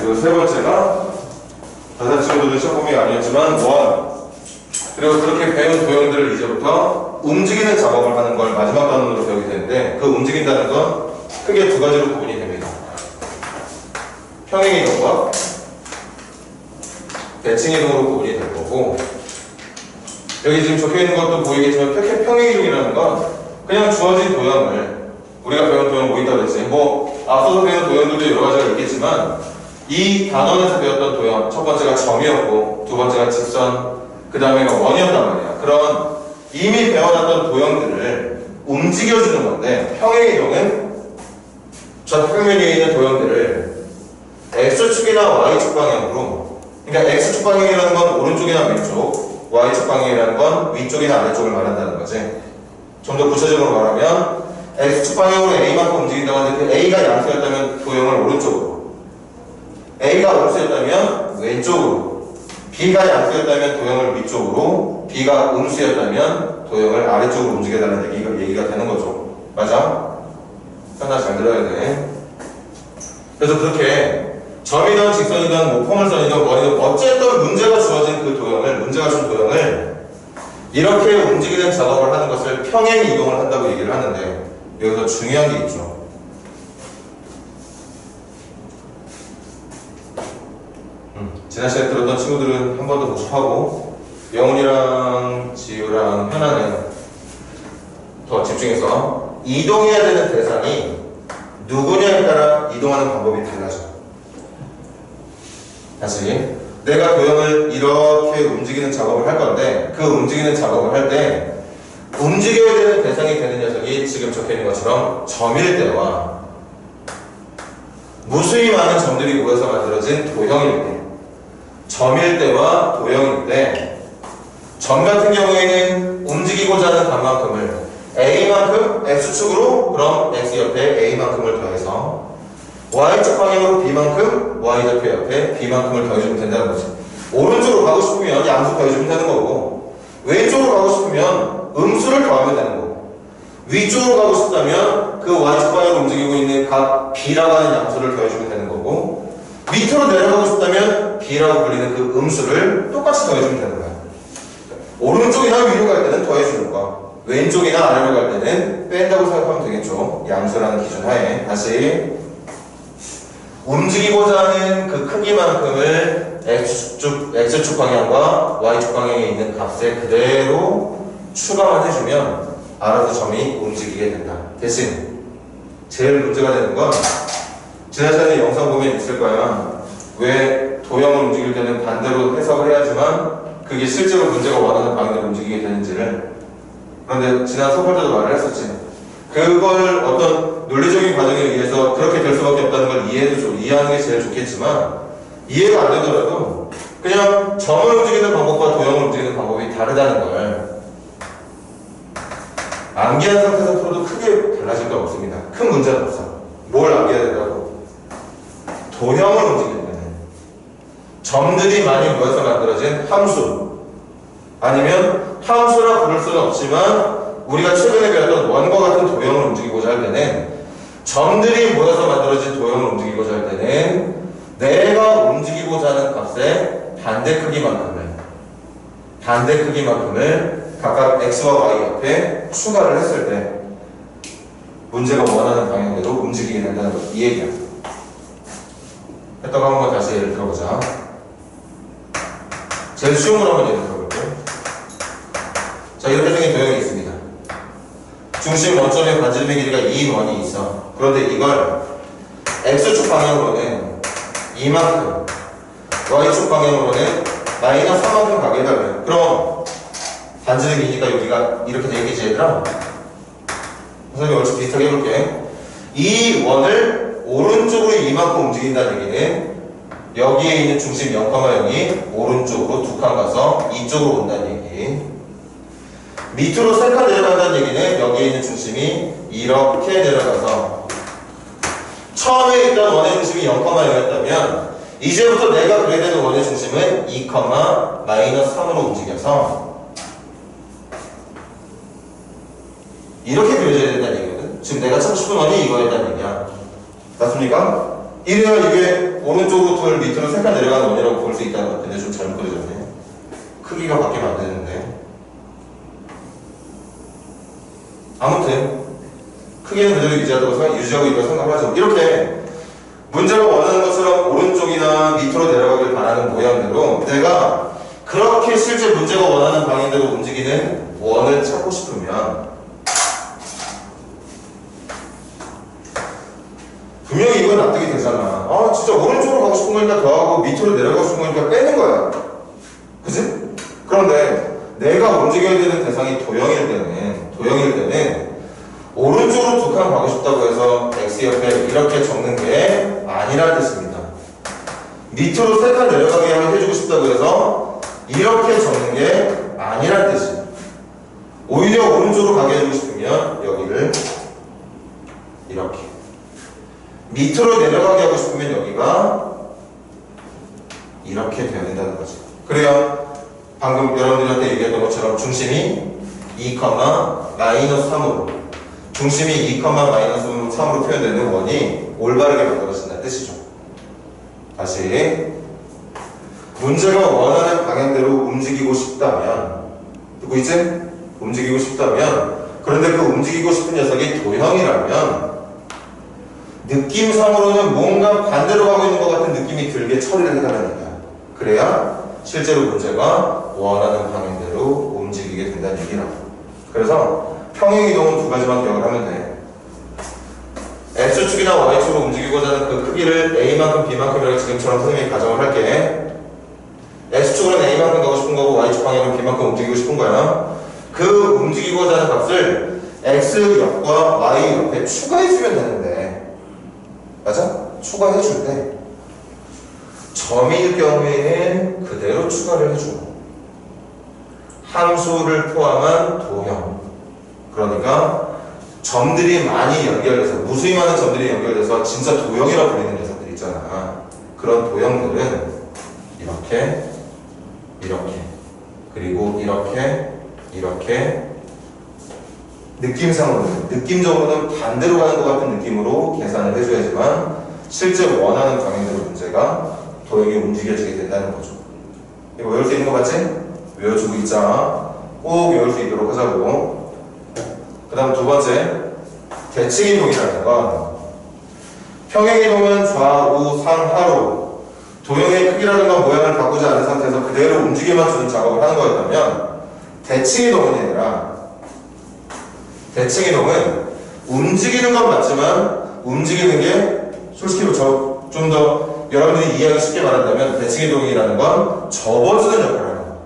그리고 세 번째가 다섯 친구들은 시험 범위가 아니었지만 원. 그리고 그렇게 배운 도형들을 이제부터 움직이는 작업을 하는 걸 마지막 단원으로 배우게 되는데 그 움직인다는 건 크게 두 가지로 구분이 됩니다. 평행이동과 대칭이동으로 구분이 될 거고 여기 지금 적혀있는 것도 보이겠지만 평행이동이라는 건 그냥 주어진 도형을 우리가 배운 도형 뭐 있다고 했지 뭐 앞서서 배운 도형들도 여러 가지가 있겠지만 이 단원에서 배웠던 도형 첫 번째가 점이었고 두 번째가 직선 그 다음에가 원이었단 말이야. 그런 이미 배워놨던 도형들을 움직여주는 건데 평행이동은 좌표평면에 있는 도형들을 X축이나 Y축 방향으로 그러니까 X축 방향이라는 건 오른쪽이나 왼쪽 Y축 방향이라는 건 위쪽이나 아래쪽을 말한다는 거지. 좀 더 구체적으로 말하면 X축 방향으로 A만큼 움직인다고 하는데 그 A가 양수였다면 도형을 오른쪽으로 A가 음수였다면 왼쪽으로 B가 양수였다면 도형을 위쪽으로 B가 음수였다면 도형을 아래쪽으로 움직여달라는 얘기가 되는 거죠. 맞아? 상당히 잘 들어야 돼. 그래서 그렇게 점이든 직선이든 뭐 포물선이든 원이든 어쨌든 문제가 주어진 그 도형을 문제가 준 도형을 이렇게 움직이는 작업을 하는 것을 평행 이동을 한다고 얘기를 하는데 여기서 중요한 게 있죠. 지난 시간에 들었던 친구들은 한 번 더 복습하고 영훈이랑 지우랑 현아는 더 집중해서 이동해야 되는 대상이 누구냐에 따라 이동하는 방법이 달라져. 다시 내가 도형을 이렇게 움직이는 작업을 할 건데 그 움직이는 작업을 할 때 움직여야 되는 대상이 되는 녀석이 지금 적혀있는 것처럼 점일 때와 무수히 많은 점들이 모여서 만들어진 도형일 때 점일 때와 도형일 때 점 같은 경우에는 움직이고자 하는 값만큼을 A만큼 X축으로 그럼 X 옆에 A만큼을 더해서 Y축 방향으로 B만큼 Y좌표 옆에 B만큼을 더해주면 된다는 거지. 오른쪽으로 가고 싶으면 양수 더해주면 되는 거고 왼쪽으로 가고 싶으면 음수를 더하면 되는 거고 위쪽으로 가고 싶다면 그 Y축 방향으로 움직이고 있는 각 B라고 하는 양수를 더해주면 되는 거고 밑으로 내려가고 싶다면 B라고 불리는 그 음수를 똑같이 더해주면 되는 거야. 오른쪽이나 위로 갈 때는 더해주는 거야. 왼쪽이나 아래로 갈 때는 뺀다고 생각하면 되겠죠. 양수라는 기준 하에. 다시 움직이고자 하는 그 크기만큼을 X축 방향과 Y축 방향에 있는 값에 그대로 추가만 해주면 알아서 점이 움직이게 된다. 대신 제일 문제가 되는 건 지난 시간에 영상 보면 있을 거야. 왜 도형을 움직일 때는 반대로 해석을 해야지만 그게 실제로 문제가 원하는 방향으로 움직이게 되는지를. 그런데 지난 수업 때도 말을 했었지. 그걸 어떤 논리적인 과정에 의해서 그렇게 될 수밖에 없다는 걸 이해하는 게 제일 좋겠지만 이해가 안 되더라도 그냥 점을 움직이는 방법과 도형을 움직이는 방법이 다르다는 걸 암기한 상태에서 풀어도 크게 달라질 건 없습니다. 큰 문제는 없어. 뭘 암기해야 된다고? 도형을 움직이는 점들이 많이 모여서 만들어진 함수 아니면 함수라 부를 수는 없지만 우리가 최근에 배웠던 원과 같은 도형을 움직이고자 할 때는 점들이 모여서 만들어진 도형을 움직이고자 할 때는 내가 움직이고자 하는 값의 반대 크기만큼을 각각 x와 y 옆에 추가를 했을 때 문제가 원하는 방향대로 움직이게 된다는 것, 이 얘기야. 했다고 한번 다시 예를 들어보자. 제일 쉬운 걸 한번 예를 들어볼게요. 자, 이렇게 생긴 도형이 있습니다. 중심 원점의 반지름의 길이가 2인 원이 있어. 그런데 이걸 X축 방향으로는 이만큼, Y축 방향으로는 마이너스 3만큼 가게 해달래요. 그럼 반지름이니까 여기가 이렇게 되겠지 얘들아? 선생님이 얼추 비슷하게 해볼게. 이 원을 오른쪽으로 이만큼 움직인다는 얘기는 여기에 있는 중심 0,0이 오른쪽으로 두 칸 가서 이쪽으로 온다는 얘기. 밑으로 3칸 내려간다는 얘기는 여기에 있는 중심이 이렇게 내려가서 처음에 있던 원의 중심이 0,0였다면 이제부터 내가 그려야 되는 원의 중심은 2, 마이너스 3으로 움직여서 이렇게 그려져야 된다는 얘기거든. 지금 내가 찾고 싶은 원이 이거였다는 얘기야. 맞습니까? 이래야 이게 오른쪽으로 돌 밑으로 색깔 내려가는 원이라고 볼 수 있다는 것. 근데 좀 잘못 그려졌네. 크기가 바뀌면 안 되는데. 아무튼 크기는 그대로 유지하고 있다고 생각하죠. 이렇게 문제가 원하는 것처럼 오른쪽이나 밑으로 내려가길 바라는 모양대로 내가 그렇게 실제 문제가 원하는 방향대로 움직이는 원을 찾고 싶으면 분명히 이건 납득이 되잖아. 아 진짜 오른쪽으로 가고 싶은 거니까 더하고 밑으로 내려가고 싶은 거니까 빼는 거야. 그치? 그런데 내가 움직여야 되는 대상이 도형일 때는 오른쪽으로 두 칸 가고 싶다고 해서 x 옆에 이렇게 적는 게 아니라는 뜻입니다. 밑으로 세 칸 내려가게 해주고 싶다고 해서 이렇게 적는 게 아니라는 뜻이에요. 오히려 오른쪽으로 가게 해주고 싶으면 여기를 이렇게, 밑으로 내려가게 하고 싶으면 여기가 이렇게 되어야 된다는 거죠. 그래야 방금 여러분들한테 얘기했던 것처럼 중심이 2,-3으로 중심이 2,-3으로 표현되는 원이 올바르게 만들어진다는 뜻이죠. 다시 문제가 원하는 방향대로 움직이고 싶다면, 듣고 있지? 움직이고 싶다면, 그런데 그 움직이고 싶은 녀석이 도형이라면 느낌상으로는 뭔가 반대로 가고 있는 것 같은 느낌이 들게 처리를 해달라니까. 그래야 실제로 문제가 원하는 방향대로 움직이게 된다는 얘기라고. 그래서 평행이동은 두 가지만 기억을 하면 돼. X축이나 Y축으로 움직이고자 하는 그 크기를 A만큼 B만큼이라고 지금처럼 선생님이 가정을 할게. X축으로는 A만큼 가고 싶은 거고 Y축 방향으로 B만큼 움직이고 싶은 거야. 그 움직이고자 하는 값을 X 옆과 Y 옆에 추가해주면 되는데, 맞아? 추가해줄 때 점일 경우에는 그대로 추가를 해주고 함수를 포함한 도형, 그러니까 점들이 많이 연결돼서 무수히 많은 점들이 연결돼서 진짜 도형이라고 불리는 녀석들 있잖아. 그런 도형들은 이렇게 그리고 이렇게 느낌적으로는 반대로 가는 것 같은 느낌으로 계산을 해줘야지만 실제 원하는 방향대로 문제가 도형이 움직여지게 된다는 거죠. 이거 외울 수 있는 거 맞지? 외워주고 있자. 꼭 외울 수 있도록 하자고. 그 다음 두 번째, 대칭이동이라는 건 평행이동은 좌우 상하로 도형의 크기라든가 모양을 바꾸지 않은 상태에서 그대로 움직임만 주는 작업을 하는 거였다면, 대칭이동은 아니라, 대칭이동은 움직이는 건 맞지만 움직이는 게 솔직히 좀 더 여러분들이 이해하기 쉽게 말한다면 대칭이동이라는 건 접어주는 역할을 하는 거야.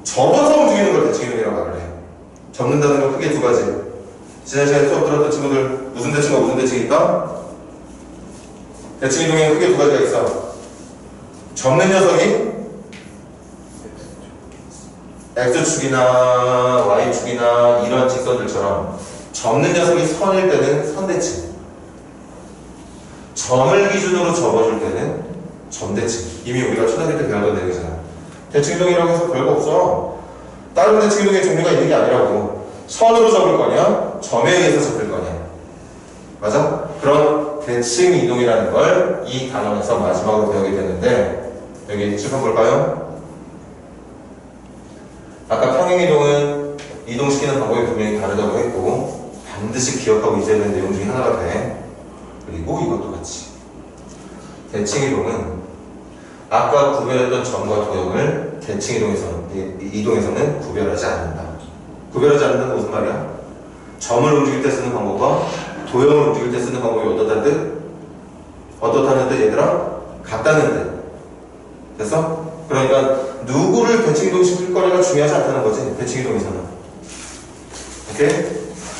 접어서 움직이는 걸 대칭이동이라고 말을 해. 접는다는 건 크게 두 가지. 지난 시간에 수업 들었던 친구들 무슨 대칭과 무슨 대칭이 있다? 대칭이동에는 크게 두 가지가 있어. 접는 녀석이 X축이나 Y축이나 이런 직선들처럼 접는 녀석이 선일 때는 선대칭, 점을 기준으로 접어줄 때는 점대칭. 이미 우리가 초등학교 때 배웠던 내용이잖아. 대칭이동이라고 해서 별거 없어. 다른 대칭이동의 종류가 있는 게 아니라고. 선으로 접을 거냐, 점에 의해서 접을 거냐. 맞아? 그런 대칭이동이라는 걸 이 단원에서 마지막으로 배우게 되는데, 여기 칠판 볼까요? 아까 평행이동은 이동시키는 방법이 분명히 다르다고 했고 반드시 기억하고 있어야 되는 내용 중에 하나가 돼. 그리고 이것도 같이. 대칭이동은 아까 구별했던 점과 도형을 이동에서는 구별하지 않는다. 구별하지 않는다는 무슨 말이야? 점을 움직일 때 쓰는 방법과 도형을 움직일 때 쓰는 방법이 어떻다는 뜻? 어떻다는 뜻 얘들아? 같다는 뜻. 됐어? 그러니까 누구를 대칭이동 시킬 거냐가 중요하지 않다는 거지, 대칭이동에서는. 오케이?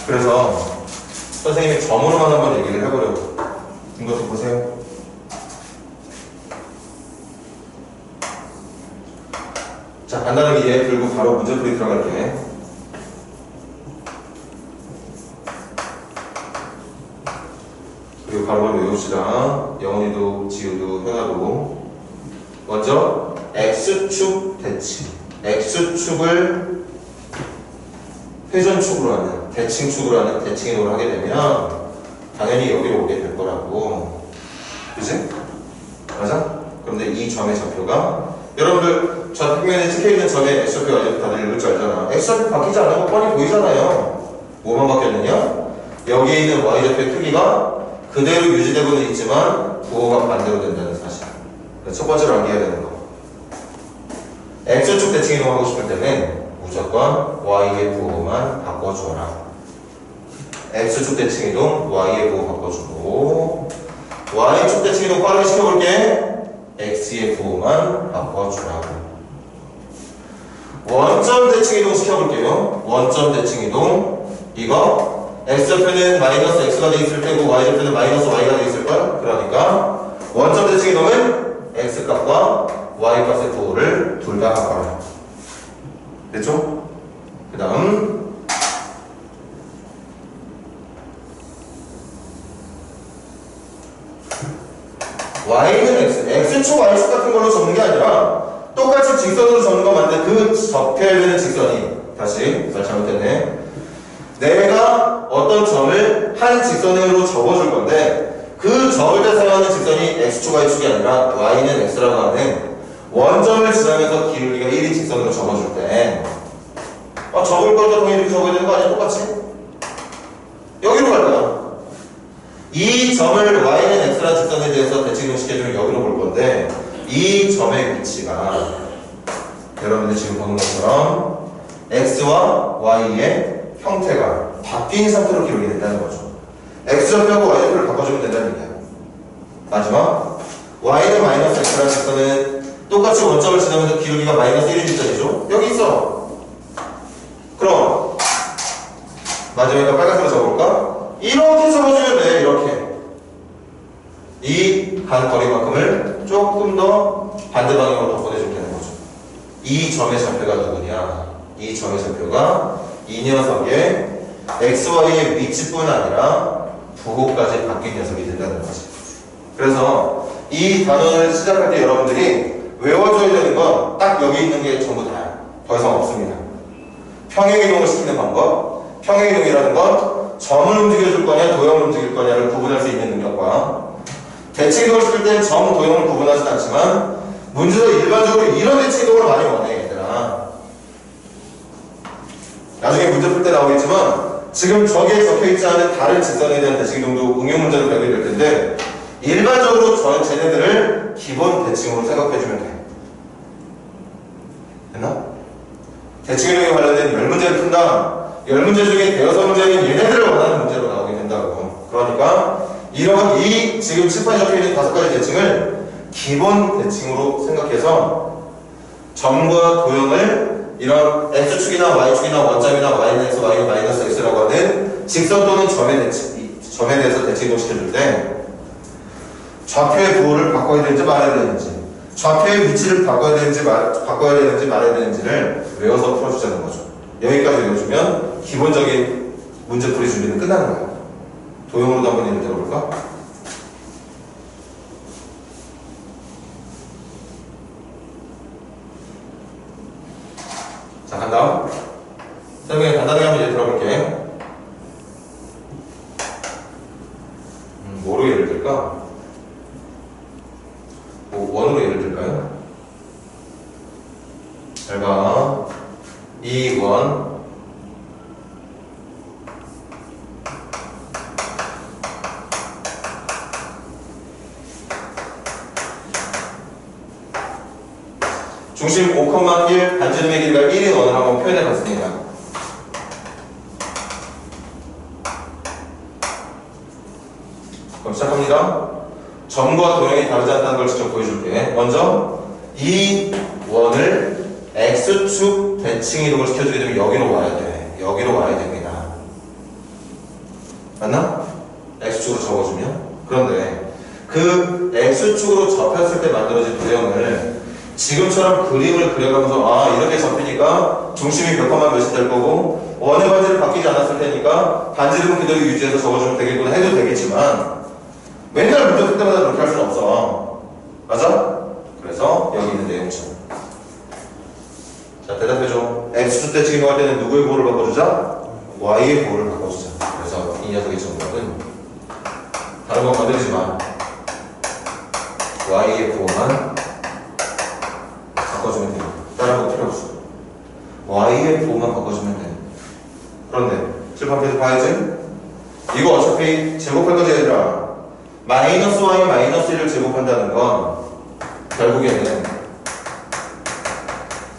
그래서 선생님이 점으로만 한번 얘기를 해보려고. 이것도 보세요. 자, 간단하게 이해 들고 바로 문제풀이 들어갈게. 그리고 바로 외웁시다. 영원이도 지우도 현아도. 먼저 X축 대칭. X축을 회전축으로 하는, 대칭축으로 하는 대칭이동을 하게 되면 당연히 여기로 오게 될 거라고. 그지? 맞아? 그런데 이 점의 좌표가 여러분들 좌표면에 찍혀있는 점의 x좌표가 이제 다들 읽을 줄 알잖아. x좌표 바뀌지 않은 거 뻔히 보이잖아요. 뭐만 바뀌었느냐? 여기에 있는 y좌표의 크기가 그대로 유지되고는 있지만 부호가 반대로 된다는 사실. 첫 번째로 암기해야 되는 거. x축 대칭 이동하고 싶을 때는 무조건 y의 부호만 바꿔줘라. x축 대칭 이동 y의 부호 바꿔주고, y축 대칭 이동 빠르게 시켜볼게. x의 부호만 바꿔주라고. 원점 대칭 이동 시켜볼게요. 원점 대칭 이동. 이거 x좌표는 마이너스 x가 돼 있을 테고 y좌표는 마이너스 y가 돼 있을 거야. 그러니까 원점 대칭 이동은 x값과 y값의 부호를 둘 다 바꿔라. 됐죠? 그 다음 y는 x, x축, y축 같은 걸로 적는 게 아니라 똑같이 직선으로 적는 거 맞는데 그 접해야 되는 직선이, 다시 잘 잘못됐네. 내가 어떤 점을 한 직선으로 접어줄 건데 그 접을 때 사용하는 직선이 x축, y축이 아니라 y는 x라고 하는 원점을 지나면서 기울기가 1인 직선으로 접어줄 때 접을 걸 때 동일히 이렇게 접어야 되는 거 아니야? 똑같이? 여기로 갈 거야. 이 점을 y는 x라는 직선에 대해서 대칭이동 시켜주면 여기로 볼 건데 이 점의 위치가 여러분들 지금 보는 것처럼 x와 y의 형태가 바뀐 상태로 기록이 된다는 거죠. x좌표하고 y좌표를 바꿔주면 된다는 얘기야. 마지막 y는 마이너스 x라는 직선은 똑같이 원점을 지나면서 기울기가 마이너스 1인 직선이죠. 여기 있어. 그럼 마지막에 빨간색으로 적어볼까? 이렇게 적어주면 돼. 이렇게 이 한 거리만큼을 조금 더 반대 방향으로 더 보내주면 되는 거죠. 이 점의 좌표가 누구냐? 이 점의 좌표가 이 녀석의 xy의 위치뿐 아니라 부호까지 바뀐 녀석이 된다는 거지. 그래서 이 단원을 시작할 때 여러분들이 외워줘야 되는 건 딱 여기 있는 게 전부 다야. 더 이상 없습니다. 평행이동을 시키는 방법. 평행이동이라는 건 점을 움직여줄 거냐 도형을 움직일 거냐를 구분할 수 있는 능력과, 대칭이동을 시킬 때는 점, 도형을 구분하진 않지만 문제도 일반적으로 이런 대칭이동을 많이 원해 얘들아. 나중에 문제 풀 때 나오겠지만 지금 저기에 적혀있지 않은 다른 직선에 대한 대칭이동도 응용 문제로 배우게 될 텐데 일반적으로 쟤네들을 기본 대칭으로 생각해주면 돼. 됐나? 대칭이동에 관련된 10문제를 푼다. 10문제 중에 대여섯 문제는 얘네들을 원하는 문제로 나오게 된다고. 그러니까 이런 이 지금 칠판에 적혀있는 5가지 대칭을 기본 대칭으로 생각해서 점과 도형을 이런 x축이나 y축이나 원점이나 y는 x, y는 마이너스 x라고 하는 직선 또는 점에 대해서 대칭이동 시켜줄 때 좌표의 부호를 바꿔야 되는지 말아야 되는지, 좌표의 위치를 바꿔야 되는지 말아야 되는지를 외워서 풀어주자는 거죠. 여기까지 외워주면 기본적인 문제풀이 준비는 끝나는 거예요. 도형으로도 한번 예를 들어볼까? 자, 간다. 설명에 간단하게 한번 예를 들어볼게. 뭐로 예를 들까? 원으로 예를 들까요? 잘 봐. 이 원 중심 5,1 반지름의 길이가 1인 원을 한번 표현해 봤습니다. 그럼 시작합니다. 점과 도형이 다르지 않다는 걸 직접 보여줄게. 먼저 이 원을 x축 대칭 이동을 시켜주게 되면 여기로 와야 돼. 여기로 와야 됩니다. 맞나? x축으로 접어주면. 그런데 그 x축으로 접혔을 때 만들어진 도형을 지금처럼 그림을 그려가면서 이렇게 접히니까 중심이 몇 컴마 몇이 될 거고 원의 반지름 바뀌지 않았을 테니까 반지름은 그대로 유지해서 적어주면 되겠구나 해도 되겠지만 맨날 문제 풀 때마다 그렇게 할 수는 없어. 맞아? 그래서 여기 있는 내용처럼. 자, 대답해줘. x축 대칭 이동할 때는 누구의 부호를 바꿔주자? y의 부호를 바꿔주자. 그래서 이 녀석의 정답은 다른 건 건드리지 마. y의 부호만 바꿔주면 돼요. 다른 거 필요 없어. y의 부호만 바꿔주면 돼. 그런데 칠판 페이지 봐야지. 이거 어차피 제곱할 거지 얘들아. 마이너스 y 마이너스 1을 제곱한다는 건 결국에는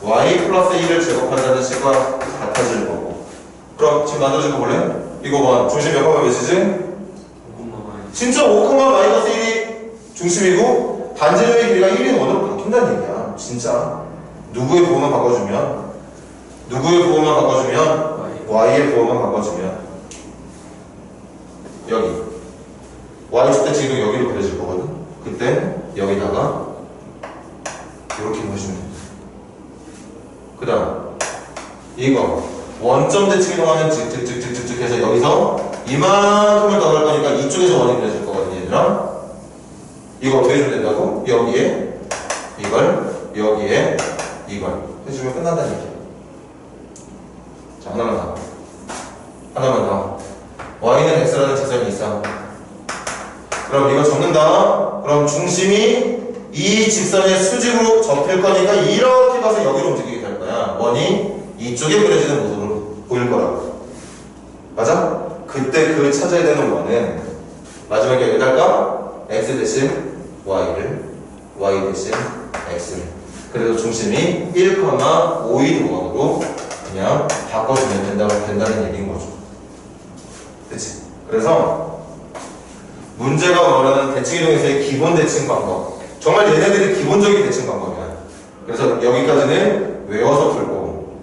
y 플러스 1을 제곱한다는 식과 같아질 거고. 그럼 지금 만들어진 거 볼래? 이거 봐. 중심 몇 콤마 몇이지? 진짜 5, 마이너스 1이 중심이고 반지름의 길이가 1인 원으로 바뀐다는 얘기야. 진짜. 누구의 부호만 바꿔주면? y의 부호만 바꿔주면 여기 y축 때 지금 여기로 그려질 거거든. 그때 여기다가 이렇게 보시면 됩니다. 그 다음 이거 원점 대칭 이동하면 즉 해서 여기서 이만큼을 더 넣을 거니까 이쪽에서 원이 그려질 거거든요 얘들아. 이거 어떻게 해주면 된다고? 여기에 이걸 여기에 이걸 해주면 끝난다는 얘기야. 자 하나만 더 y는 x라는 직선이 있어. 그럼 이거 적는다. 그럼 중심이 이 직선의 수직으로 접힐 거니까 이렇게 가서 여기로 움직이게 될 거야. 원이 이쪽에 그려지는 모습으로 보일 거라고. 맞아? 그때 그 찾아야 되는 원은 마지막에 여기다 할까? x 대신 y를 y 대신 x를. 그래서 중심이 1,5인 원으로 그냥 바꿔주면 된다는 얘기인 거죠. 그치? 그래서 문제가 말하는 대칭이동에서의 기본 대칭 방법. 정말 얘네들이 기본적인 대칭 방법이야. 그래서 여기까지는 외워서 풀고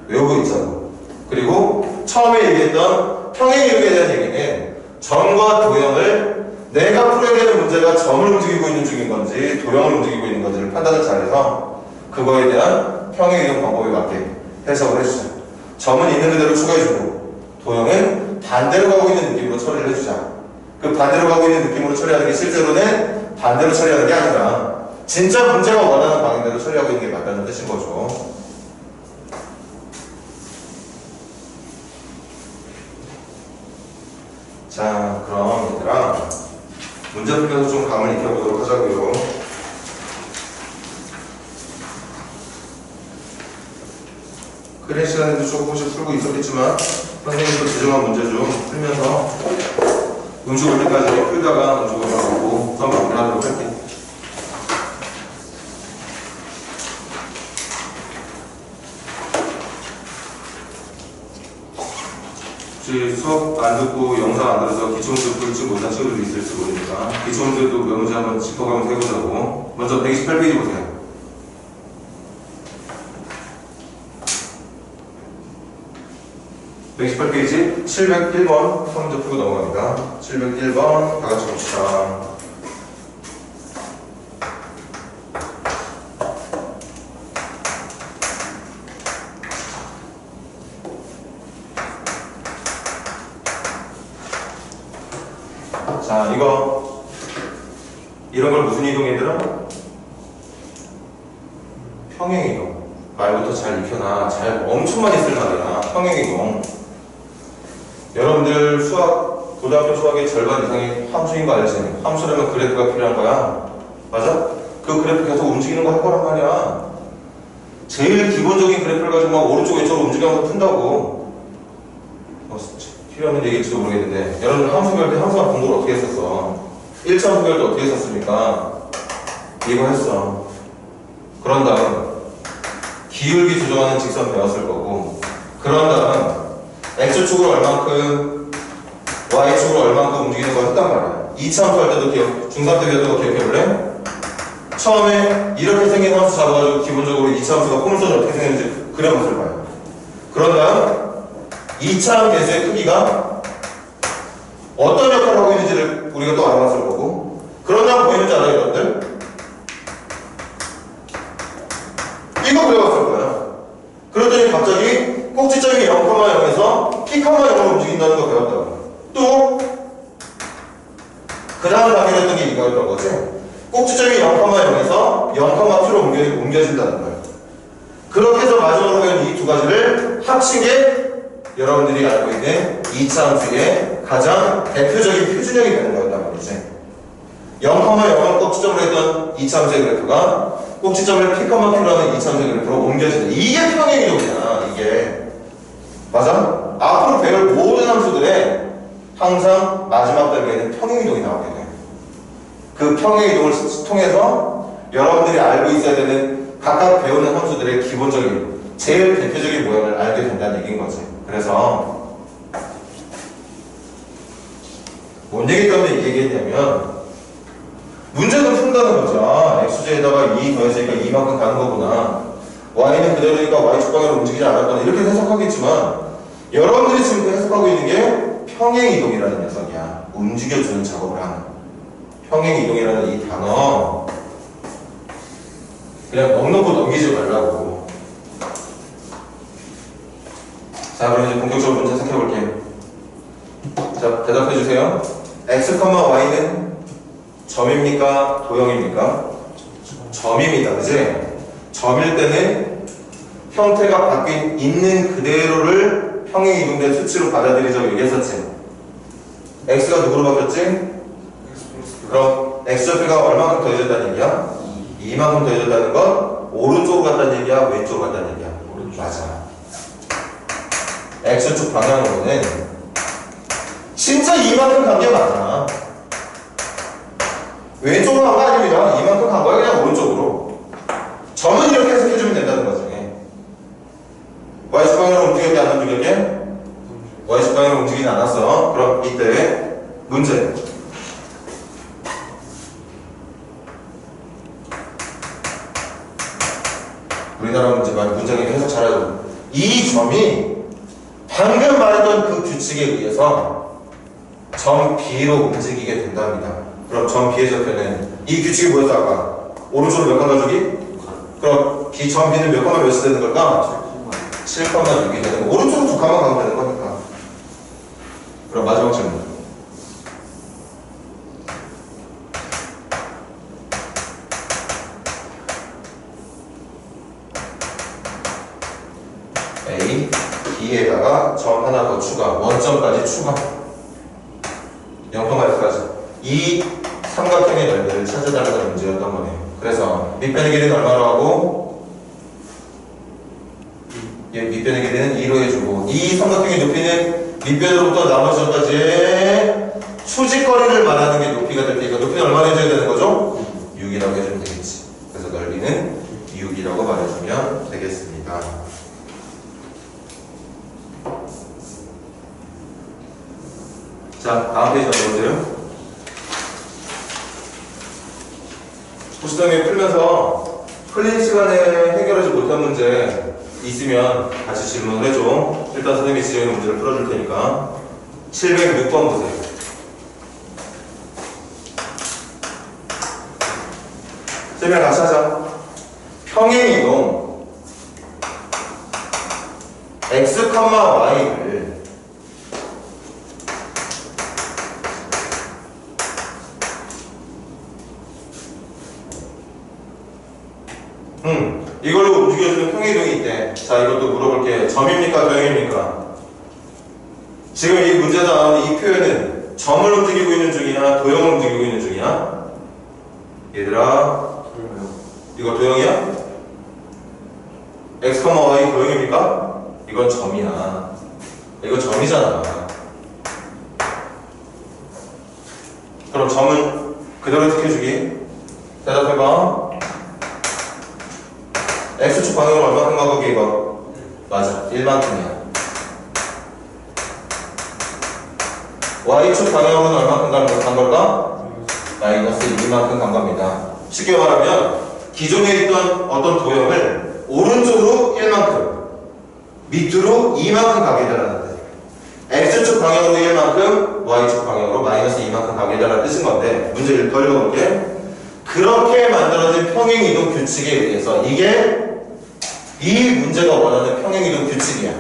외우고 있잖아. 그리고 처음에 얘기했던 평행이동에 대한 얘기는 점과 도형을 내가 풀어야 되는 문제가 점을 움직이고 있는 중인 건지 도형을 움직이고 있는 건지를 판단을 잘해서 그거에 대한 평행이동 방법에 맞게 해석을 해주자. 점은 있는 그대로 추가해주고 도형은 반대로 가고 있는 느낌으로 처리를 해주자. 그 반대로 가고 있는 느낌으로 처리하는 게 실제로는 반대로 처리하는 게 아니라 진짜 문제가 원하는 방향대로 처리하고 있는 게 맞다는 뜻인 거죠. 자, 그럼 얘들아 문제 풀면서 좀 감을 익혀보도록 하자고요. 그래 시간에도 조금씩 풀고 있었겠지만 선생님도 지정한 문제 좀 풀면서 음식 올 때까지 풀다가 음식 올라가고 수업 마무리하도록 할게. 혹시 수업 안 듣고 영상 안 들어서 기초문제 풀지 못한 친구들이 있을지 모르니까 기초문제도 몇 문제 한번 짚어가면서 해보자고. 먼저 128페이지 보세요. 128페이지 701번 수학문제 풀고 넘어갑니다. 701번 다 같이 봅시다. 자, 이런 걸 무슨 이동이더라? 평행이동. 말부터 잘 익혀놔. 잘 엄청 많이 쓸 말이야. 평행이동. 여러분들 수학, 고등학교 수학의 절반 이상이 함수인 거 알지? 함수라면 그래프가 필요한 거야. 맞아? 그 그래프 계속 움직이는 거 할 거란 말이야. 제일 기본적인 그래프를 가지고 막 오른쪽 왼쪽으로 움직여서 푼다고. 필요하면 얘기할지도 모르겠는데 여러분들 함수 배울 때 함수학 공부를 어떻게 했었어? 1차 함수 배울 때 어떻게 했었습니까? 이거 했어. 그런 다음 기울기 조정하는 직선 배웠을 거고, 그런 다음 X축으로 얼만큼 Y축으로 얼만큼 움직이는 걸 했단 말이야. 2차 함수 할 때도 중3 때 배웠던 거 기억해볼래? 처음에 이렇게 생긴 함수 잡아가지고 기본적으로 2차 함수가 홈선이 어떻게 생겼는지 그려봤을 거야. 그런 다음 2차 개수의 크기가 어떤 역할을 하고 있는지를 우리가 또 알아봤을 거고, 그런 다음 보이는지 알아요, 여러분들? 이거 그려봤을 거야. 그랬더니 갑자기 꼭지점이 0,0에서 P,0로 움직인다는 거 배웠다고. 또 그 다음 단계로 했던 게 이거였던 거지. 꼭지점이 0,0에서 0,P로 옮겨진다는 거예요. 그렇게 해서 마지막으로 배운 이 두 가지를 합친 게 여러분들이 알고 있는 2차 함수의 가장 대표적인 표준형이 되는 거였단 말이지. 0,0을 꼭지점으로 했던 2차함수의 그래프가 꼭지점을 P'Q로 하는 2차함수의 그래프로 옮겨지는 이게 평행이동이야. 이게 맞아? 앞으로 배울 모든 함수들에 항상 마지막 단계에는 평행이동이 나오게 돼. 그 평행이동을 통해서 여러분들이 알고 있어야 되는 각각 배우는 함수들의 기본적인 제일 대표적인 모양을 알게 된다는 얘기인 거지. 그래서 뭔 얘기 때문에 이 얘기했냐면 문제는 푼다는 거죠. 아, x제에다가 2 더해지니까 2만큼 가는 거구나. y는 그대로니까 y축 방향으로 움직이지 않았거나 이렇게 해석하겠지만 여러분들이 지금 해석하고 있는 게 평행이동이라는 녀석이야. 움직여주는 작업을 하는 평행이동이라는 이 단어 그냥 넉넉고 넘기지 말라고. 자, 그럼 이제 본격적으로 문제 해석해 볼게요. 자, 대답해 주세요. x, y는 점입니까? 도형입니까? 점입니다. 그지? 점일 때는 형태가 바뀐 있는 그대로를 평행 이동된 수치로 받아들이자고 얘기했었지. x가 누구로 바뀌었지? 그럼 x좌표가 얼마큼 더해졌다는 얘기야? 2만큼 더해졌다는 건 오른쪽으로 갔다는 얘기야? 왼쪽으로 갔다는 얘기야? 오른쪽. 맞아. x축 방향으로는 진짜 2만큼 간 게 맞아. 왼쪽으로 간 거 아닙니다. 2만큼 간 거야. 그냥 오른쪽으로. 점은 이렇게 해석해주면 된다는 거지. y축 방향으로 움직였게 안 움직였게? y축 방향으로 움직이지 않았어. 그럼 이때 문제. 우리나라 문장이 해석 잘하죠. 이 점이 방금 말했던 그 규칙에 의해서 점 B로 움직이게 된답니다. 그럼 점 B의 좌표는 이 규칙이 뭐였어 아까? 오른쪽으로 몇 칸 가주기? 그럼 점 B는 몇 칸만 몇이 되는 걸까? 7칸만 6이 되는 거. 오른쪽으로 2칸만 가면 되는 거니까. 그럼 마지막 질문. A, B에다가 점 하나 더 추가, 원점까지 추가 0,1까지 이 삼각형의 넓이를 찾아달라는 문제였던 거네요. 그래서 밑변의 길이는 얼마로 하고 밑변의 길이는 2로 해주고 이 삼각형의 높이는 밑변으로부터 나머지 점까지 수직거리를 말하는 게 높이가 될 테니까 높이는 얼마나 해줘야 되는 거죠? 6이라고 해주면 되겠지. 그래서 넓이는 6이라고 말해주면 되겠습니다. 자, 다음 페이지 넘어보세요. 보시던 풀면서 흘린 시간에 해결하지 못한 문제 있으면 같이 질문을 해줘. 일단 선생님이 지정의 문제를 풀어줄 테니까 706번 보세요. 쌤이랑 같이 하자. 평행이동 x, y를 이걸로 움직여주는 평행이동이 있대. 자, 이것도 물어볼게. 점입니까? 도형입니까? 지금 이 문제에서 나오는 이 표현은 점을 움직이고 있는 중이야? 도형을 움직이고 있는 중이야? 얘들아, 이거 도형이야? x, y 도형입니까? 이건 점이야. 이거 점이잖아. 그럼 점은 그대로 지켜주기. 대답해봐. x축 방향으로 얼마큼 가거기 이거? 맞아, 1만큼이야. y축 방향으로는 얼마큼 간 걸까? 마이너스 2만큼 간 겁니다. 쉽게 말하면 기존에 있던 어떤 도형을 오른쪽으로 1만큼 밑으로 2만큼 가게 해달라는 뜻. x축 방향으로 1만큼 y축 방향으로 마이너스 2만큼 가게 해달라는 뜻인 건데 문제를 더 읽어볼게. 그렇게 만들어진 평행이동 규칙에 의해서 이게 이 문제가 원하는 평행이동 규칙이야.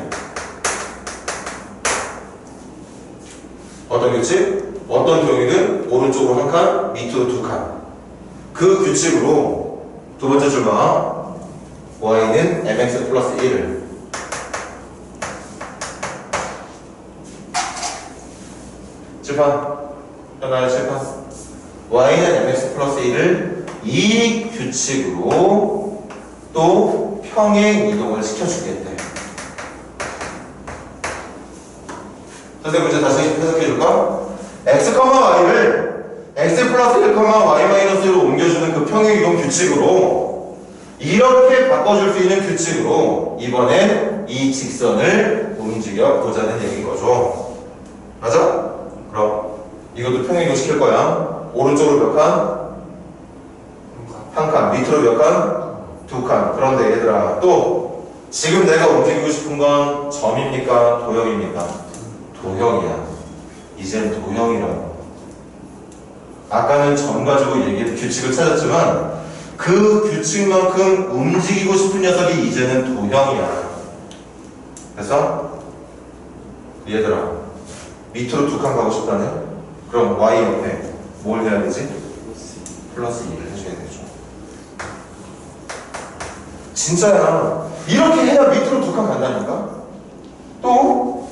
어떤 규칙? 어떤 도형이든 오른쪽으로 한 칸, 밑으로 두 칸. 그 규칙으로 두 번째 줄봐. y는 mx 플러스 1을 칠판. 현아의 칠판. y는 mx 플러스 1을 이 규칙으로 또 평행 이동을 시켜주겠대. 선생님 문제 다시 해석해줄까? x, y를 x 플러스 1, y 마이너스 1로 옮겨주는 그 평행 이동 규칙으로 이렇게 바꿔줄 수 있는 규칙으로 이번엔 이 직선을 움직여 보자는 얘기인 거죠. 맞아? 그럼 이것도 평행 이동 시킬 거야. 오른쪽으로 몇 칸? 한 칸. 밑으로 몇 칸? 두 칸. 그런데 얘들아 또 지금 내가 움직이고 싶은 건 점입니까? 도형입니까? 도형이야. 이젠 도형이라고. 아까는 점 가지고 규칙을 찾았지만 그 규칙만큼 움직이고 싶은 녀석이 이제는 도형이야. 그래서 얘들아 밑으로 두 칸 가고 싶다네? 그럼 y 옆에 뭘 해야 되지? 플러스 2를 해줘야 되죠. 진짜야. 이렇게 해야 밑으로 두 칸 간다니까? 또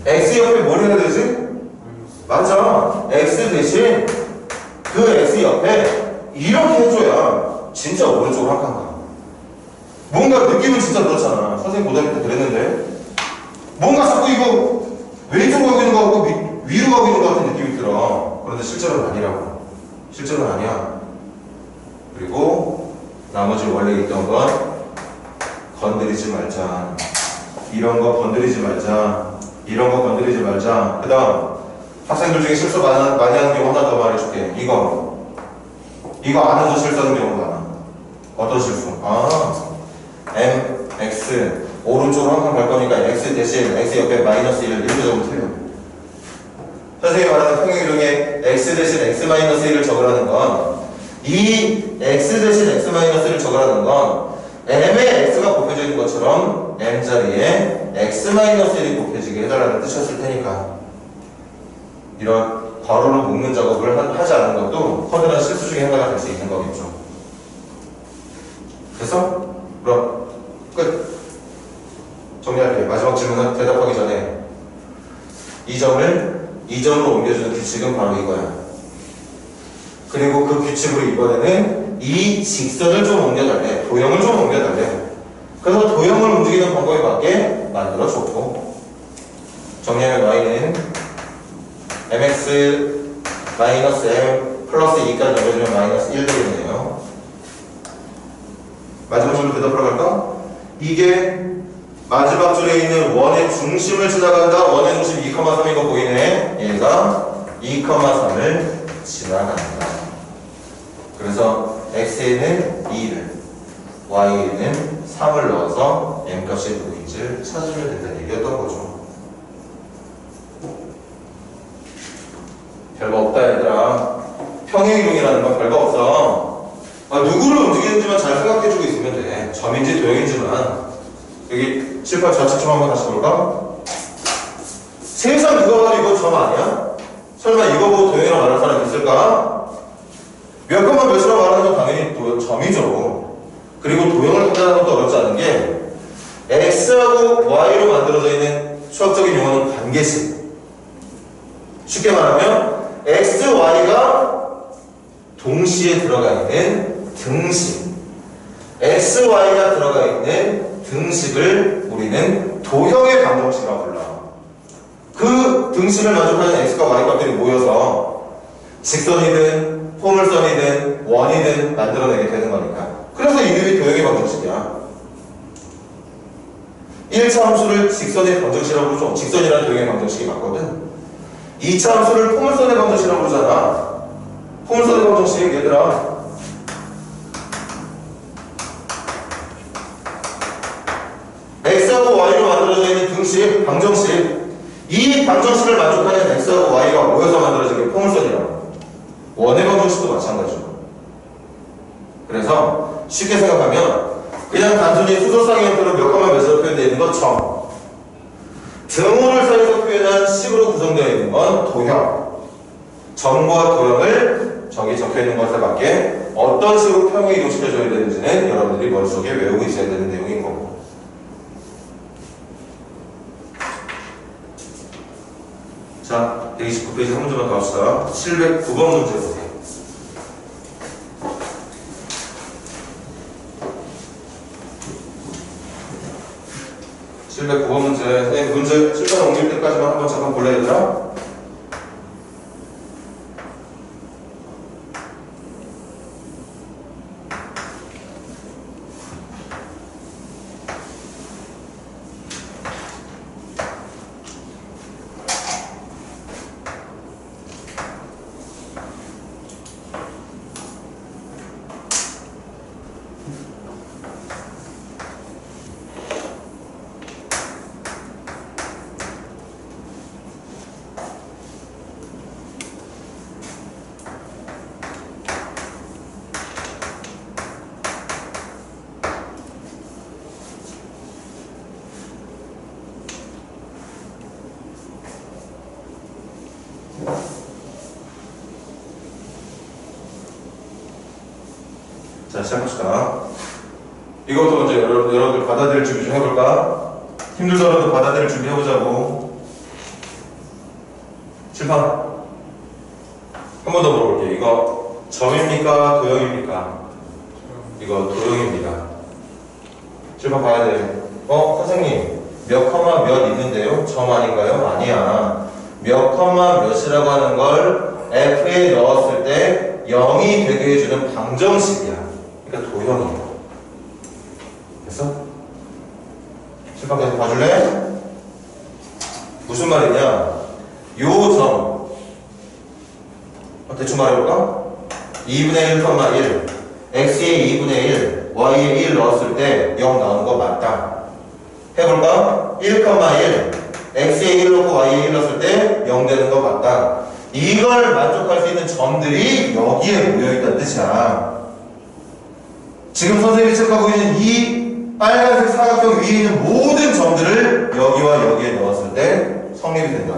x 옆에 뭘 해야 되지? 맞아. x 대신 그 x 옆에 이렇게 해줘야 진짜 오른쪽으로 한 칸 가. 뭔가 느낌은 진짜 그렇잖아. 선생님 고등학교 때 그랬는데 뭔가 자꾸 이거 왼쪽으로 가고 있는 거 같고 위로 가고 있는 거 같은 느낌이 들어. 그런데 실제로는 아니라고. 실제로는 아니야. 그리고 나머지 원래 있던 건 건드리지 말자. 이런 거 건드리지 말자. 이런 거 건드리지 말자. 그 다음 학생들 중에 실수 많이 하는 경우 하나 더 말해줄게. 이거 안 해서 실수하는 경우가 많아. 어떤 실수? m, x 오른쪽으로 한 칸 갈 거니까 x 대신 x 옆에 마이너스 1 이렇게 적으면 틀려. 선생님이 말하는 평행이동에 x 대신 x 마이너스 1을 적으라는 건 이 x 대신 x 마이너스 1을 적으라는 건 m에 x가 곱해져 있는 것처럼 m 자리에 x 마이너스 1이 곱해지게 해달라는 뜻이었을 테니까 이런 괄호로 묶는 작업을 하지 않은 것도 커다란 실수 중에 하나가 될 수 있는 거겠죠. 됐어? 그럼 끝. 정리할게. 마지막 질문은 대답하기 전에 이 점을 이 점으로 옮겨주는 규칙은 바로 이거야. 그리고 그 규칙으로 이번에는 이 직선을 좀 옮겨달래. 도형을 좀 옮겨달래. 그래서 도형을 움직이는 방법에 맞게 만들어줬고 정리하면 y는 mx 마이너스 m 플러스 2까지 넘겨주면 마이너스 1 되겠네요. 마지막 줄로 대답하러 갈까? 이게 마지막 줄에 있는 원의 중심을 지나간다. 원의 중심 2,3인 거 보이네. 얘가 2,3을 지나간다. 그래서 x에는 2를 y에는 3을 넣어서 m값이 누구인지를 찾으면 된다는 얘기였던 거죠. 별거 없다 얘들아. 평행이동이라는 건 별거 없어. 누구를 움직이는지만 잘 생각해주고 있으면 돼. 점인지 도형인지만. 여기 칠판 좌측 좀 한번 다시 볼까? 세상 누가 봐도 이거 점 아니야? 설마 이거 보고 도형이라고 말할 사람 있을까? 몇 번만 몇이라고 말하는 건 당연히 점이죠. 그리고 도형을 판단하는 것도 어렵지 않은 게 x하고 y로 만들어져 있는 수학적인 용어는 관계식. 쉽게 말하면 x, y가 동시에 들어가 있는 등식, x, y가 들어가 있는 등식을 우리는 도형의 방정식이라고 불러. 그 등식을 만족하는 x과 y 값들이 모여서 직선이든 포물선이든 원이든 만들어내게 되는 거니까. 그래서 이름이 도형의 방정식이야. 1차 함수를 직선의 방정식이라고 부르죠. 직선이라는 도형의 방정식이 맞거든. 2차 함수를 포물선의 방정식이라고 부르잖아. 포물선의 방정식 얘들아 x하고 y로 만들어져 있는 등식, 방정식. 이 방정식을 만족하는 x하고 y가 모여서 만들어진 게 포물선이라고. 원의 방정식도 마찬가지고. 그래서 쉽게 생각하면 그냥 단순히 수소쌍의 형태로 몇 컴마 몇으로 표현되어 있는 건 점, 등호를 사이에서 표현한 식으로 구성되어 있는 건 도형. 점과 도형을 저기 적혀 있는 것에 맞게 어떤 식으로 평행 이동시켜줘야 되는지는 여러분들이 머릿속에 외우고 있어야 되는 내용인 거고. 자, 129페이지 한 문제만 더 합시다. 709번 문제 보세요. 709번 문제. 선생님 문제 7번 옮길 때까지만 한번 잠깐 볼래 얘들아? 자, 시작합시다. 이것도 먼저 여러분들 받아들일 준비 좀 해볼까? 힘들더라도 받아들일 준비 해보자고. 칠판. 한 번 더 물어볼게요. 이거 점입니까? 도형입니까? 이거 도형입니다. 칠판 봐야 돼. 선생님, 몇 컴마 몇 있는데요? 점 아닌가요? 아니야. 몇 컴마 몇이라고 하는 걸 F에 넣었을 때 0이 되게 해주는 방정식이야. 그러니까 도형이야. 됐어? 칠판 계속 봐줄래? 무슨 말이냐? 요 점 대충 말해볼까? 2분의 1,1 x에 2분의 1 y에 1 넣었을 때 0 나오는 거 맞다. 해볼까? 1,1 x에 1 넣고 y에 1 넣었을 때 0 되는 거 맞다. 이걸 만족할 수 있는 점들이 여기에 모여있다는 뜻이야. 지금 선생님이 체크하고 있는 이 빨간색 사각형 위에 있는 모든 점들을 여기와 여기에 넣었을 때 성립이 된다.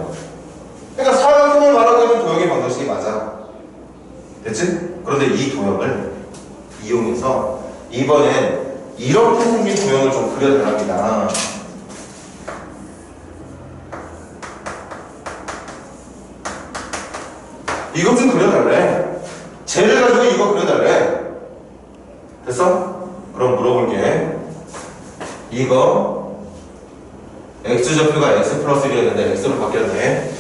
그러니까 사각형을 말하고 있는 도형의 방정식이 맞아. 됐지? 그런데 이 도형을 이용해서 이번엔 이렇게 생긴 도형을 좀 그려달랍니다. 이것 좀 그려달래. 쟤를 가지고 이거 그려달래. 됐어? 그럼 물어볼게. 이거 x좌표가 x 플러스 1이었는데 x로 바뀌었네.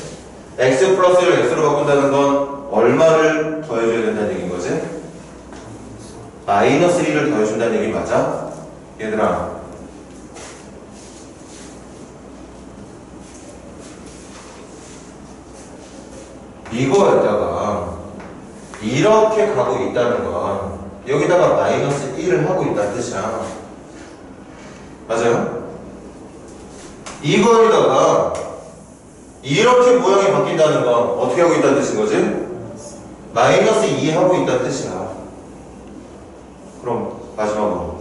x 플러스 1을 x로 바꾼다는 건 얼마를 더해줘야 된다는 얘기인 거지? 마이너스 1을 더해준다는 얘기 맞아? 얘들아, 이거에다가 이렇게 가고 있다는 건 여기다가 마이너스 1을 하고 있다는 뜻이야. 맞아요? 이거에다가 이렇게 모양이 바뀐다는 건 어떻게 하고 있다는 뜻인 거지? 마이너스 2 하고 있다는 뜻이야. 그럼 마지막으로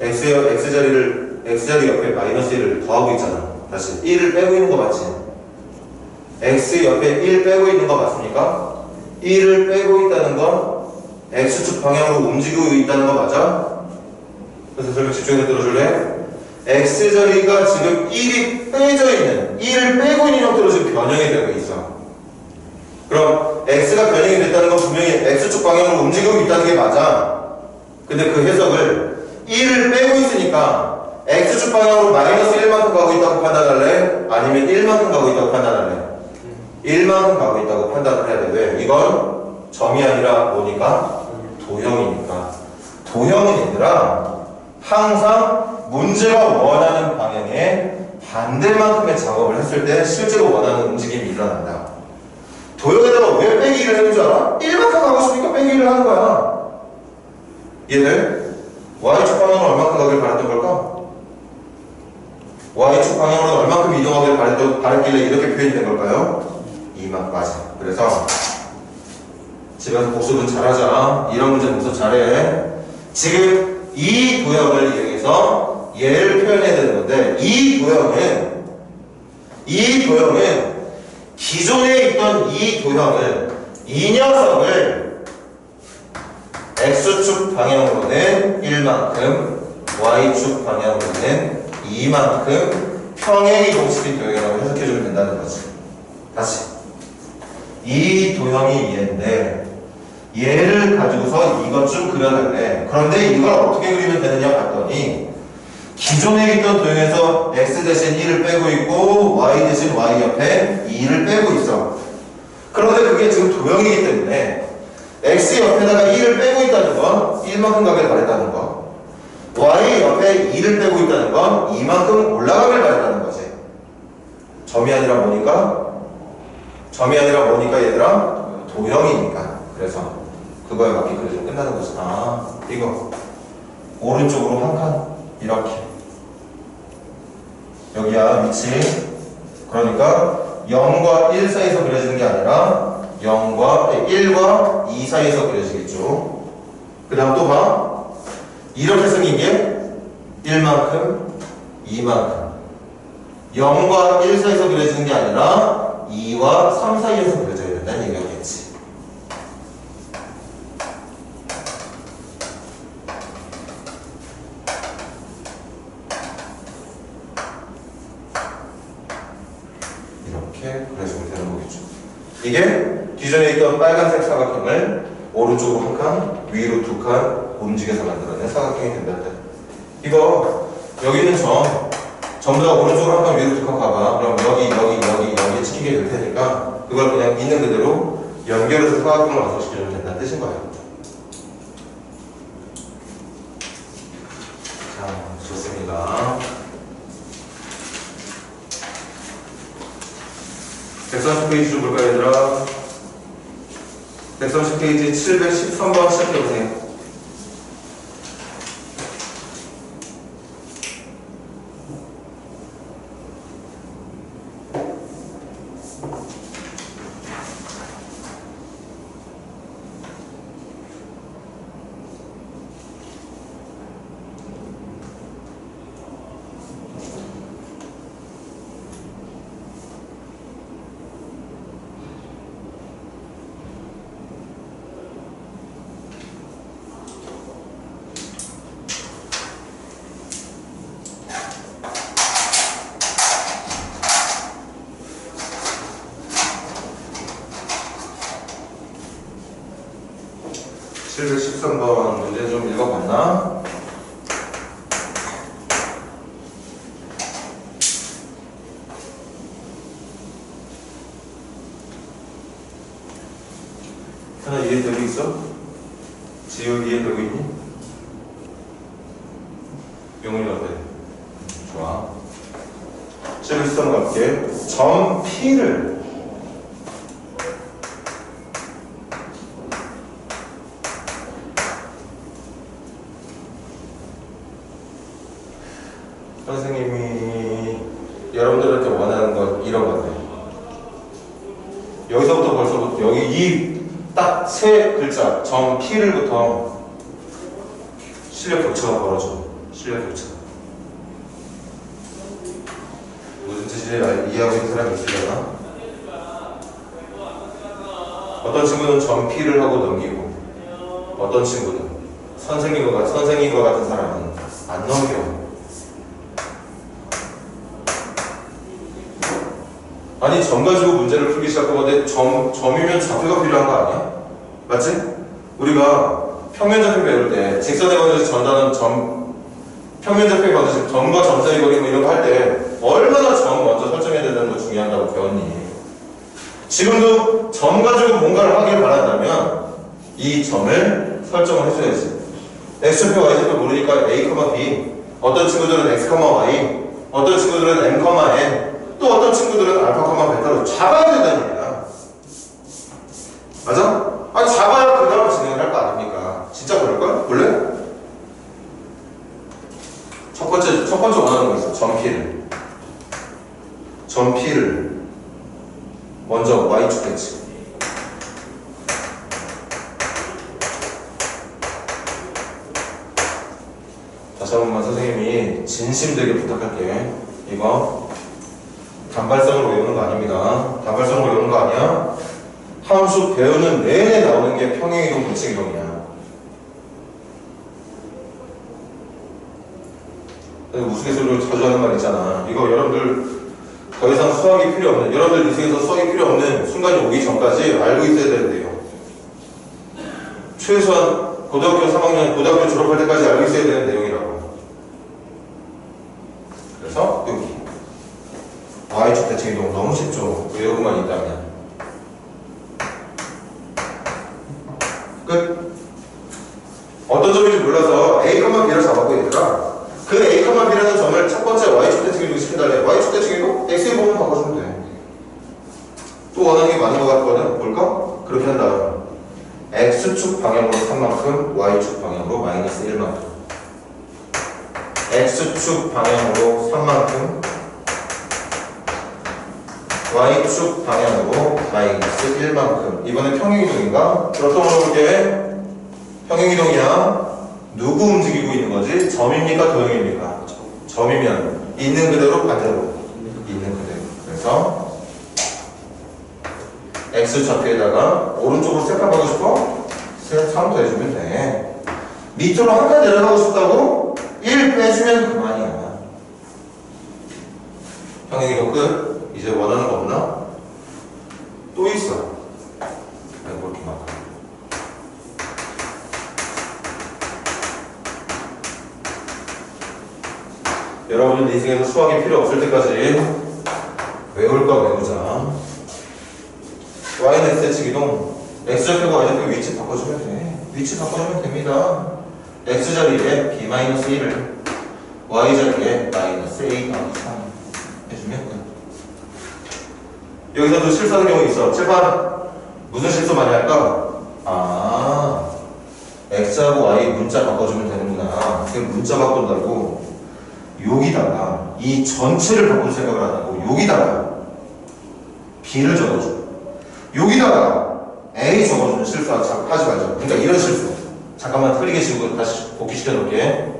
x자리 옆에 마이너스 1을 더하고 있잖아. 다시 1을 빼고 있는 거 맞지? x 옆에 1 빼고 있는 거 맞습니까? 1을 빼고 있다는 건 x축 방향으로 움직이고 있다는 거 맞아? 그래서 설명 집중해서 들어줄래? x자리가 지금 1이 빼져 있는, 1을 빼고 있는 형태로 지금 변형이 되고 있어. 그럼 x가 변형이 됐다는 건 분명히 x축 방향으로 움직이고 있다는 게 맞아. 근데 그 해석을 1을 빼고 있으니까 x축 방향으로 마이너스 1만큼 가고 있다고 판단할래? 아니면 1만큼 가고 있다고 판단할래? 1만큼 가고 있다고 판단을 해야 돼. 왜? 이건 점이 아니라 뭐니까? 도형이니까. 도형은 얘들아, 항상 문제가 원하는 방향에 반대만큼의 작업을 했을 때 실제로 원하는 움직임이 일어난다. 도형에다가 왜 빼기를 해준 줄 알아? 1만큼 가고 싶으니까 빼기를 하는 거야. 얘들 y축 방향으로 얼만큼 가길 바랬던 걸까? y축 방향으로 얼만큼 이동하길 바랬길래 이렇게 표현이 된 걸까요? 이만까지. 그래서 집에서 복습은 잘하자. 이런 문제 복습 잘해. 지금 이 도형을 이용해서 얘를 표현해야 되는 건데, 이 도형은 기존에 있던 이 도형을, 이 녀석을 x축 방향으로는 1만큼, y축 방향으로는 2만큼 평행 이동시킨 도형이라고 해석해주면 된다는 거지. 다시. 이 도형이 얘인데 얘를 가지고서 이것 좀 그려달래. 그런데 이걸 어떻게 그리면 되느냐 봤더니 기존에 있던 도형에서 x 대신 1을 빼고 있고 y 대신 y 옆에 2를 빼고 있어. 그런데 그게 지금 도형이기 때문에 x 옆에다가 1을 빼고 있다는 건 1만큼 가길 바랬다는 거, y 옆에 2를 빼고 있다는 건 2만큼 올라가길 바랬다는 거지. 점이 아니라 뭐니까? 점이 아니라 뭐니까 얘들아? 도형이니까. 그래서 그거에 맞게 그려주면 끝나는 거지. 아, 이거 오른쪽으로 한 칸 이렇게 여기야 위치. 그러니까 0과 1 사이에서 그려지는 게 아니라 1과 2 사이에서 그려지겠죠. 그 다음 또 봐. 이렇게 생긴 게 1만큼 2만큼 0과 1 사이에서 그려지는 게 아니라 2와 3 사이에서 그려져야 된다는 얘기겠지. 이렇게 그려주면 되는 거겠죠. 이게 기존에 있던 빨간색 사각형을 오른쪽으로 한 칸, 위로 두 칸 움직여서 만들어낸 사각형이 된다. 이거 여기 있는 전부 다 오른쪽으로 한 칸, 위로 두 칸 가봐. 그럼 여기에 찍히게 될 테니까 그걸 그냥 있는 그대로 연결해서 사각형을 완성시켜주면 된다는 뜻인 거예요. 자, 좋습니다. 130페이지 좀 볼까요, 얘들아? 130페이지 713번 시작해보세요. 문제 좀 읽어봤나? 하나 이해되고 있어? 지우 이해되고 있니? 용훈이 어때? 좋아. 713 갈게. 점 P를 선생님이 여러분들한테 원하는 건 이런 건데, 여기서부터 벌써부터 여기 이 딱 세 글자 점 P를부터 실력 격차가 벌어져. 실력 격차. 무슨 뜻인지 이해하고 있는 사람이 있으려나? 어떤 친구는 점 P를 하고 넘기고, 어떤 친구는 선생님과 같은 사람은 안 넘겨. 아니, 점 가지고 문제를 풀기 시작한 건데 점이면 좌표가 필요한 거 아니야? 맞지? 우리가 평면좌표 배울 때 직선의 거리에서 전다는 평면좌표에 거리에서 점과 점 사이 거리 이런 거 할 때 얼마나 점 먼저 설정해야 된다는 거 중요하다고 배웠니? 지금도 점 가지고 뭔가를 하길 바란다면 이 점을 설정을 해줘야지. x좌표, y좌표 모르니까 a, b, 어떤 친구들은 x, y, 어떤 친구들은 m, n, 또 어떤 친구들은 알파, 베타로 잡아야 된다는 얘기야. 맞아? 아니, 잡아야 그 다음 진행을 할 거 아닙니까? 진짜 그럴걸? 볼래? 첫 번째 원하는 거 있어. 점 P를 먼저 Y축 배치. 다시 한 번만 선생님이 진심되게 부탁할게. 이거 단발성으로 외우는 거 아닙니다. 단발성으로 외우는 거 아니야? 함수 배우는 내내 나오는 게 평행이동, 불칙이동이야. 우스갯소리로 자주 하는 말 있잖아. 이거 여러분들 더 이상 수학이 필요 없는, 여러분들 인생에서 수학이 필요 없는 순간이 오기 전까지 알고 있어야 되는데요. 최소한 고등학교 3학년, 고등학교 졸업할 때까지 알고 있어야 되는 내용이라고. 그래서 여기 Y축 대칭 이동 너무 쉽죠? 외우고만 있다면. 끝. 어떤 점인지 몰라서 A, B를 잡았고 얘들아, 그 A, B라는 점을 첫 번째 Y축 대칭 이동 시켜달래. Y축 대칭 이동? X의 부분 바꿔주면 돼. 또 원하는 게 많은 것 같거든? 뭘까? 그렇게 한 다음 X축 방향으로 3만큼, Y축 방향으로 마이너스 1만큼. X축 방향으로 3만큼, Y축 방향으로 마이너스 1만큼. 이번엔 평행이동인가? 그럼 또 물어볼게. 평행이동이야. 누구 움직이고 있는 거지? 점입니까? 도형입니까? 점이면 있는 그대로 반대로. 있는 그대로. 그래서 X좌표에다가 오른쪽으로 세칸하고 싶어? 3 더해주면 돼. 밑으로 한 칸 내려가고 싶다고? 1 빼주면 그만이야. 평행이동 끝. 이제 원하는 거 없나? 또 있어. 내가 그렇게 막. 여러분들 인생에서 수학이 필요 없을 때까지 외울 거 외우자. Y는 X대칭 이동. X좌표가 Y좌표 위치 바꿔주면 돼. 위치 바꿔주면 됩니다. X 자리에 B-1을, Y 자리에 마이너스 A 더하기 3 해주면 끝. 여기서도 실수하는 경우 있어. 7번 무슨 실수 많이 할까? 아, X하고 Y 문자 바꿔주면 되는구나. 그 문자 바꾼다고 여기다가 이 전체를 바꿀 생각을 안 하고 여기다가 B를 적어줘. 여기다가 A 적어주는 실수 하지 말자. 그러니까 이런 실수. 잠깐만 틀리게 지우고 다시 복귀시켜 놓을게.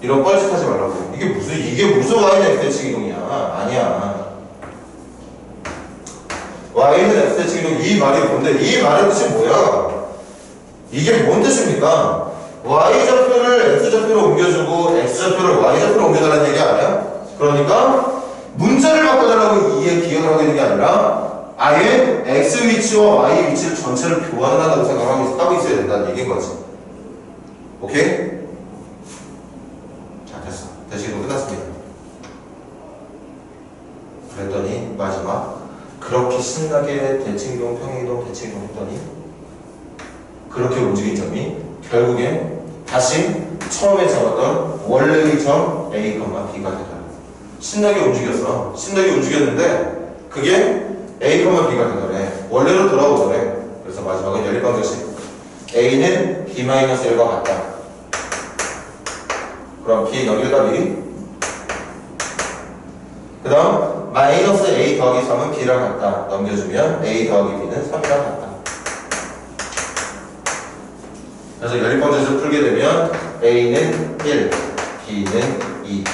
이런 뻘짓 하지 말라고. 이게 무슨 Y는 X대칭 이동이야. 아니야. Y는 X대칭 이동, 이 말이 뭔데? 이 말의 뜻이 뭐야? 이게 뭔 뜻입니까? Y좌표를 X좌표로 옮겨주고 X좌표를 Y좌표로 옮겨달라는 얘기 아니야? 그러니까 문자를 바꿔달라고 이해 기억을 하고 있는 게 아니라 아예 X 위치와 Y 위치를 전체를 교환한다고 생각하고 있어야 된다는 얘기인 거지. 오케이? 자, 됐어. 대식이동 끝났습니다. 그랬더니 마지막 그렇게 신나게 대칭이동, 평행이동, 대칭이동 했더니 그렇게 움직인 점이 결국엔 다시 처음에 잡았던 원래의 점 A, B가 되더라. 신나게 움직였어. 신나게 움직였는데 그게 A, B가 되더래. 원래로 돌아오더래. 그래서 마지막은 연립방정식. A는 B-1과 같다. 그럼 B 0일답이. 그 다음 마이너스 A 더하기 3은 B랑 같다. 넘겨주면 A 더하기 B는 3이랑 같다. 그래서 연립방정식을 풀게 되면 A는 1, B는 2.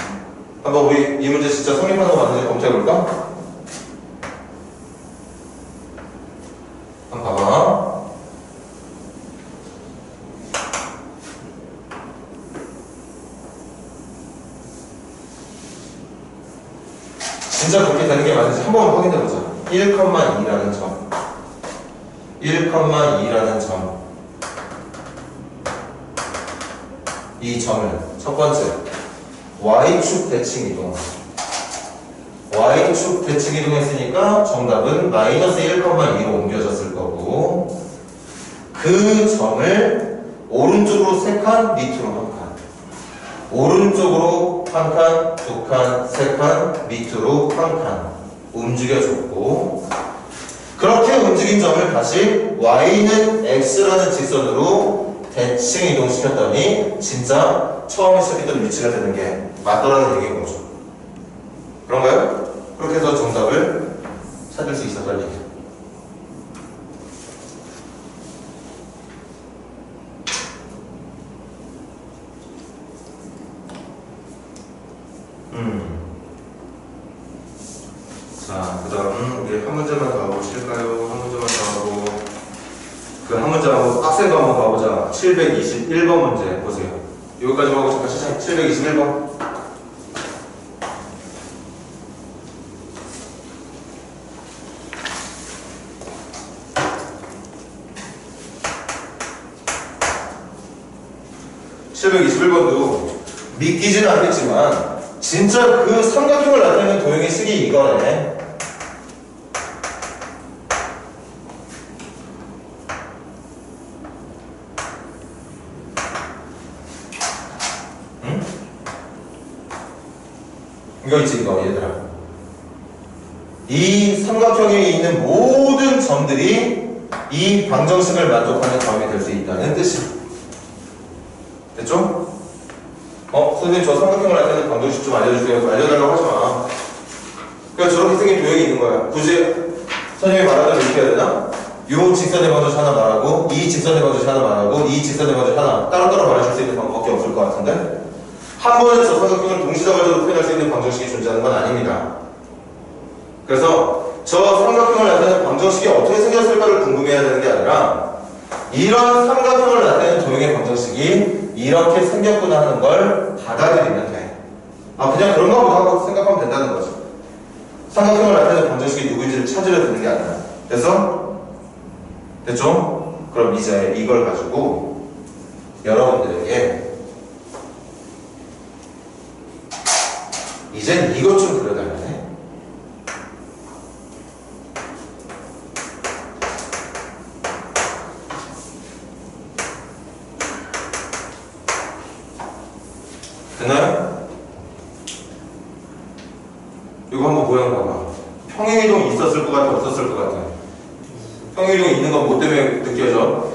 한번 우리 이 문제 진짜 성립하는 거 맞는지 검토해볼까? 한번 봐봐. 진짜 그렇게 되는 게 맞는지 한번 확인해보자. 1,2라는 점. 1,2라는 점. 이 점을 첫 번째 Y축 대칭 이동. Y축 대칭 이동했으니까 정답은 마이너스 1,2로 옮겨졌을 거고, 그 점을 오른쪽으로 3칸, 밑으로 1칸. 오른쪽으로 1칸, 2칸, 3칸, 밑으로 1칸 움직여줬고, 그렇게 움직인 점을 다시 Y는 X라는 직선으로 대칭 이동시켰더니 진짜 처음에 시작했던 위치가 되는 게 맞더라는 얘기인 거죠. 그런가요? 그렇게 해서 정답을 찾을 수 있었다는 얘기죠. 자, 그 다음 우리 한 문제만 더 하고 쉴까요? 한 문제만 더 하고 그 한 문제하고 빡센 거 한번 가보자. 721번 문제 보세요. 여기까지 하고 잠깐 시작. 721번 721번도 믿기지는 않겠지만 진짜 그 삼각형을 나타내는 도형의 식이 이거네. 응? 이거 있지 이거 얘들아. 이 삼각형에 있는 모든 점들이 이 방정식을 만족하는 점이 될 수 있다는 뜻이야. 됐죠? 선생님 저 삼각형을 나타내는 방정식 좀 알려주세요. 알려달라고 하지마. 그러니까 저렇게 생긴 도형이 있는 거야. 굳이 선생님이 말하는 이렇게 해야 되나? 요 직선의 방정식 하나 말하고 이 직선의 방정식 하나 말하고 이 직선의 방정식 하나 따로따로 말해줄 수 있는 방법밖에 없을 것 같은데 한 번에 저 삼각형을 동시다발적으로 표현할 수 있는 방정식이 존재하는 건 아닙니다. 그래서 저 삼각형을 나타내는 방정식이 어떻게 생겼을까를 궁금해야 되는 게 아니라 이런 삼각형을 나타내는 도형의 방정식이 이렇게 생겼구나 하는 걸 받아들이면 돼. 그냥 그런가 보다 하고 생각하면 된다는 거죠. 삼각형을 나타내는 방정식이 누구인지를 찾으려 드는 게 아니라. 그래서 됐죠? 그럼 이제 이걸 가지고 여러분들에게 이젠 이것 좀 그려달라네. 됐나요? 이거 한번 모양 봐봐. 평행이동이 있었을 것 같아, 없었을 것 같아? 평행이동이 있는 건 뭐 때문에 느껴져?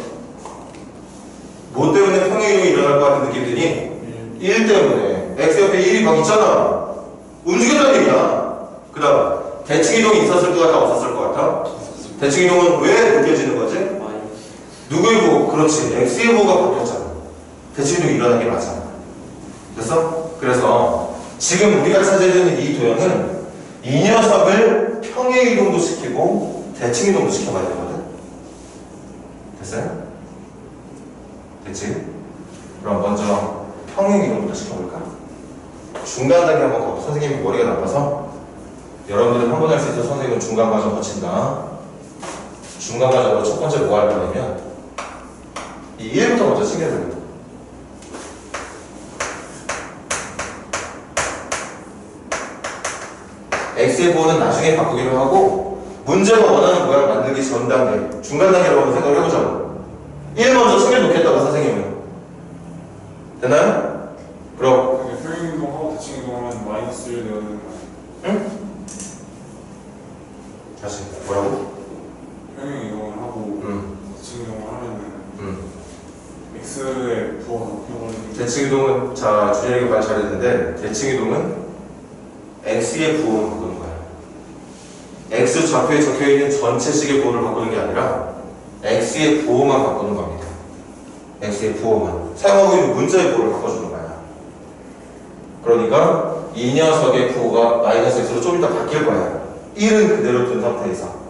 뭐 때문에 평행이동이 일어날 것 같은 느낌이 드니? 1 때문에. x 옆에 1이 막 있잖아. 움직였다는 얘기야. 그 다음 대칭이동이 있었을 것 같아, 없었을 것 같아? 대칭이동은 왜 느껴지는 거지? 누구의 보고? 그렇지. x의 보고가 바뀌었잖아. 대칭이동이 일어난 게 맞아. 됐어? 그래서 지금 우리가 찾아야 되는 이 도형은 이 녀석을 평행이동도 시키고 대칭이동도 시켜봐야 되거든. 됐어요? 됐지? 그럼 먼저 평행이동부터 시켜볼까? 중간 단계 한번 가고 선생님이 머리가 나빠서 여러분들은 한 번 할 수 있어. 선생님은 중간 과정 거친다. 중간 과정으로 첫 번째 뭐 할 거냐면 이 1부터 먼저 챙겨야 됩니다. x의 부호는 나중에 바꾸기로 하고 문제가 원하는 모양 만들기 전 단계 중간 단계라고 한번 생각을 해보자고. 1 먼저 챙겨놓겠다고 선생님은. 됐나요? 그럼 평행이동하고 대칭이동하면 마이너스 1 되어야 되는 거야. 응? 다시 뭐라고? 평행이동을 하고 대칭이동을 하면은 x의 부호가 바뀌어버리는 대칭이동은 자 준현이가 말 잘했는데 대칭이동은 x의 부호를 바꾸는 거야. x 좌표에 적혀있는 전체식의 부호를 바꾸는 게 아니라 x의 부호만 바꾸는 겁니다. x의 부호만 사용하고 있는 문자의 부호를 바꿔주는 거야. 그러니까 이 녀석의 부호가 마이너스 x로 좀 이따 바뀔 거야. 1은 그대로 둔 상태에서.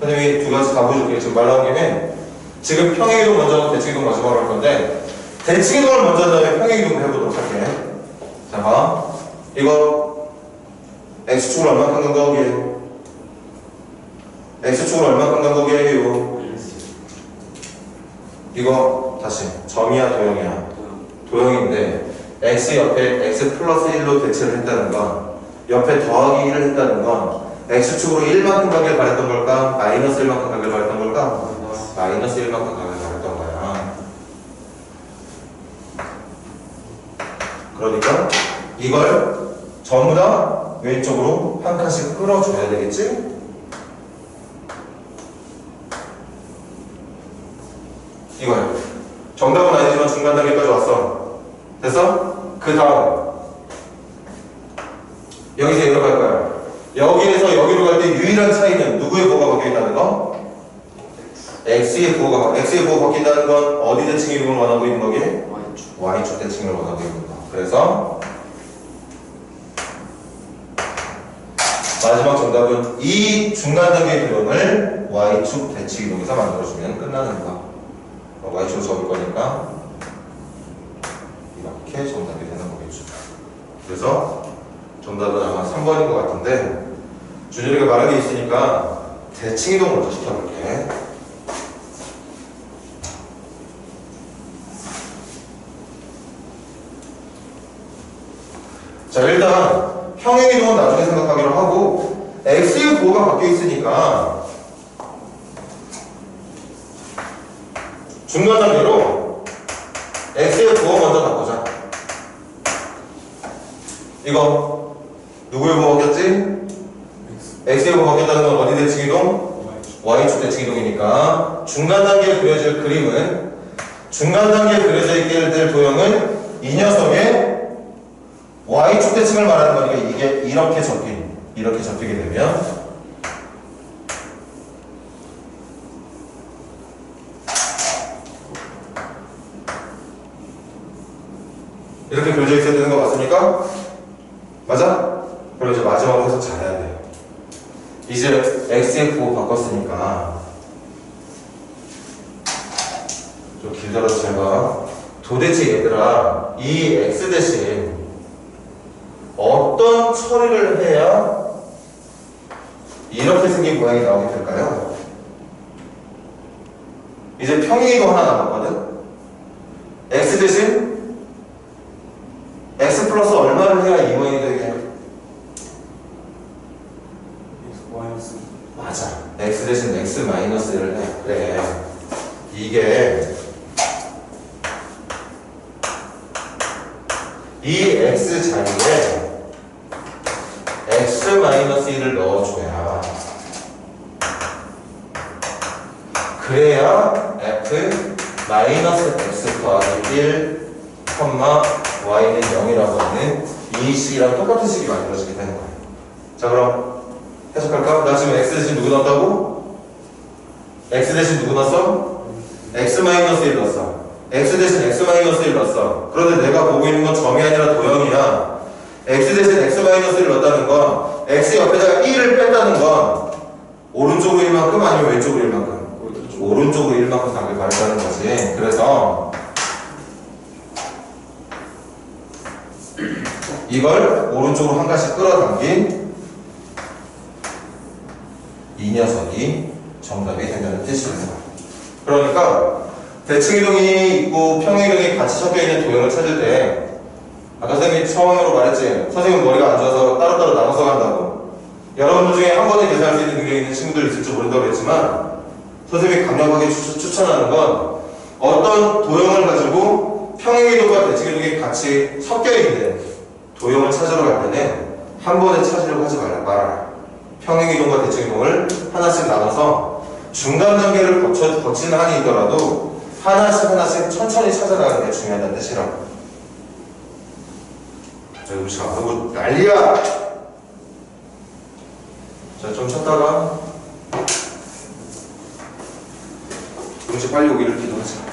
선생님이 두 가지 다 보여줄게요. 지금 말 나온 김에 지금 평행이동 먼저 하고 대칭이동 마지막으로 할 건데 대칭이동을 먼저 한 다음에 평행이동을 해보도록 할게. 자 봐. 이거 x축으로 얼마큼 간다고게? x축으로 얼마큼 간다고게 해요? 이거 다시 점이야 도형이야? 도형인데 x 옆에 x 플러스 1로 대체를 했다는 건 옆에 더하기 1을 했다는 건 x축으로 1만큼 가길 바랬던 걸까? 마이너스 1만큼 가길 바랬던 걸까? 마이너스 1만큼 가길 바랬던 거야. 그러니까 이걸 전부 다 왼쪽으로 한 칸씩 끌어줘야 되겠지? 이거야. 정답은 아니지만 중간 단계까지 왔어. 됐어? 그 다음 여기서 여기로 갈 거야. 여기에서 여기로 갈 때 유일한 차이는 누구의 부호가 바뀌었다는 거? x의 부호가 바뀐다는 건 어디 대칭이동을 원하고 있는 거게? y축 대칭을 원하고 있는 거. 그래서 마지막 정답은 이 중간 단계의 도형을 y축 대칭이동에서 만들어주면 끝나는 거. y축을 적을 거니까 이렇게 정답이 되는 거겠죠. 그래서 정답은 아마 3번인 것 같은데 준열이가 말한 게 있으니까 대칭이동 먼저 시켜볼게. 자, 일단 평행이동은 나중에 생각하기로 하고 x의 부호가 바뀌어 있으니까 중간 단계로 x의 부호 먼저 바꾸자. 이거 누구의 부호 바뀌었지? x의 부호 바뀌었다는 건 어디 대칭이동? y축 대칭이동이니까 중간 단계에 그려질 그림은 중간 단계에 그려져 있게 될 도형은 이 녀석의 y축 대칭을 말하는 거니까 이게 이렇게 접히게 되면 이렇게 그려져 있어야 되는 거 맞습니까? 맞아? 그럼 이제 마지막으로 해석 잘해야 돼요. 이제 x의 부호 바꿨으니까 좀 길더라도 잘 봐. 도대체 얘들아 이 x 대신 어떤 처리를 해야 이렇게 생긴 모양이 나오게 될까요? 이제 평행이동 하나 남았거든? x 대신 x 플러스 얼마를 해야 이 모양이 되게? 마이너스. 맞아. x 대신 x 마이너스 1을 해. 그래. 이게 이 x 자리에 x 마이너스 1을 넣어줘야 그래야 f 마이너스 x 더하기 1, y는 0이라고 하는 이 식이랑 똑같은 식이 만들어지게 되는 거예요. 자, 그럼 해석할까? 나 지금 x 대신 누구 넣었다고? x 대신 누구 넣었어? x 마이너스 1 넣었어. x 대신 x 마이너스 1 넣었어. 그런데 내가 보고 있는 건 점이 아니라 도형이야. x 대신 x 마이너스 1 넣었다는 건 x 옆에다가 1을 뺐다는 건 오른쪽으로 1만큼 아니면 왼쪽으로 1만큼? 오른쪽으로 1만큼 답을 가르치는 거지. 그래서 이걸 오른쪽으로 한 가지 끌어당긴 이 녀석이 정답이 된다는 뜻입니다. 그러니까 대칭이동이 있고 평행이동이 같이 섞여있는 도형을 찾을 때 아까 선생님이 처음으로 말했지, 선생님 머리가 안 좋아서 따로따로 나눠서 간다고. 여러분들 중에 한 번에 계산할 수 있는 능력이 있는 친구들 있을지 모른다고 했지만 선생님이 강력하게 추천하는 건 어떤 도형을 가지고 평행이동과 대칭이동이 같이 섞여있는 도형을 찾으러 갈 때는 한 번에 찾으려고 하지 말아라. 평행이동과 대칭이동을 하나씩 나눠서 중간 단계를 거치는 한이 있더라도 하나씩 천천히 찾아가는 게 중요하다는 뜻이라고. 자, 음식 안 하고 난리야! 자, 좀 쉬었다가 음식 빨리 오기를 기도하자.